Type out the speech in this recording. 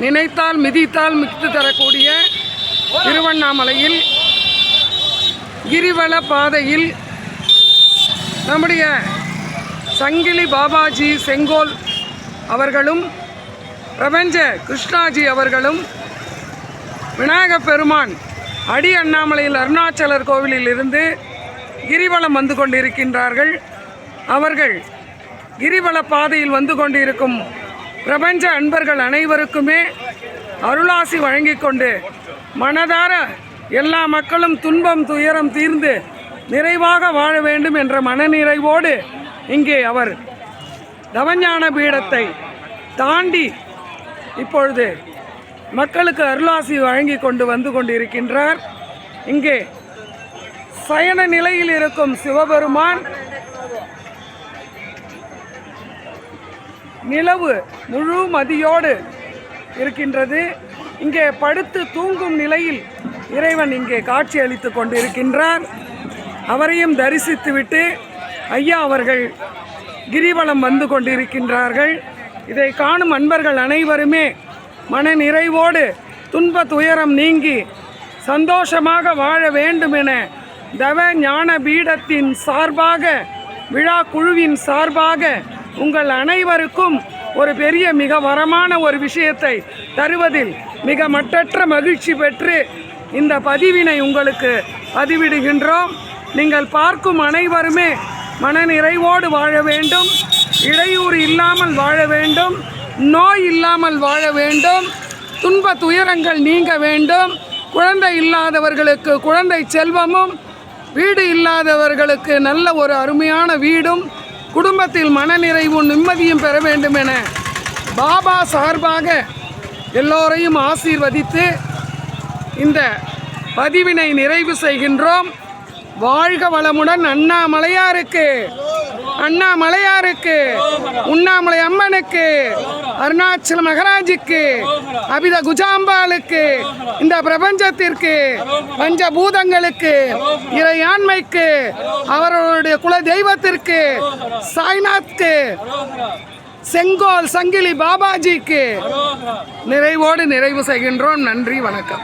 நினைத்தால் மிதித்தால் மிதித்து தரக்கூடிய திருவண்ணாமலையில் கிரிவல பாதையில் நம்முடைய சங்கிலி பாபாஜி செங்கோல் அவர்களும் பிரபஞ்ச கிருஷ்ணாஜி அவர்களும் விநாயகப் பெருமான் அடி அண்ணாமலையில் அருணாச்சலர் கோவிலில் இருந்து கிரிவலம் வந்து கொண்டிருக்கின்றார்கள். அவர்கள் கிரிவல பாதையில் வந்து கொண்டிருக்கும் பிரபஞ்ச அன்பர்கள் அனைவருக்குமே அருளாசி வழங்கி கொண்டு மனதார எல்லா மக்களும் துன்பம் துயரம் தீர்ந்து நிறைவாக வாழ வேண்டும் என்ற மனநிறைவோடு இங்கே அவர் தவஞான பீடத்தை தாண்டி இப்பொழுது மக்களுக்கு அருளாசி வழங்கி கொண்டு வந்து கொண்டிருக்கின்றார். இங்கே சயன நிலையில் இருக்கும் சிவபெருமான் நிலவு முழு மதியோடு இருக்கின்றது. இங்கே படுத்து தூங்கும் நிலையில் இறைவன் இங்கே காட்சி அளித்து கொண்டிருக்கின்றார். அவரையும் தரிசித்துவிட்டு ஐயா அவர்கள் கிரிவலம் வந்து கொண்டிருக்கின்றார்கள். இதை காணும் அன்பர்கள் அனைவருமே மன நிறைவோடு துன்ப துயரம் நீங்கி சந்தோஷமாக வாழ வேண்டும் என தவ ஞான பீடத்தின் சார்பாக விழா குழுவின் சார்பாக உங்கள் அனைவருக்கும் ஒரு பெரிய மிக வரமான ஒரு விஷயத்தை தருவதில் மிக மட்டற்ற மகிழ்ச்சி பெற்று இந்த பதிவினை உங்களுக்கு பதிவிடுகின்றோம். நீங்கள் பார்க்கும் அனைவருமே மனநிறைவோடு வாழ வேண்டும், இடையூறு இல்லாமல் வாழ வேண்டும், நோய் இல்லாமல் வாழ வேண்டும், துன்ப துயரங்கள் நீங்க வேண்டும். குழந்தை இல்லாதவர்களுக்கு குழந்தை செல்வமும், வீடு இல்லாதவர்களுக்கு நல்ல ஒரு அருமையான வீடும், குடும்பத்தில் மனநிறைவும் நிம்மதியும் பெற வேண்டும் என பாபா சார்பாக எல்லோரையும் ஆசீர்வதித்து இந்த பதிவினை நிறைவு செய்கின்றோம். வாழ்க வளமுடன். அண்ணாமலையாருக்கு, அண்ணாமலையாருக்கு, உண்ணாமலை அம்மனுக்கு, அருணாச்சல மகராஜுக்கு, அபித குஜாம்பாளுக்கு, இந்த பிரபஞ்சத்திற்கு, பஞ்சபூதங்களுக்கு, இறையாண்மைக்கு, அவர்களுடைய குல தெய்வத்திற்கு, சாய்நாத்க்கு, செங்கோல் சங்கிலி பாபாஜிக்கு நிறைவோடு நிறைவு செய்கின்றோம். நன்றி, வணக்கம்.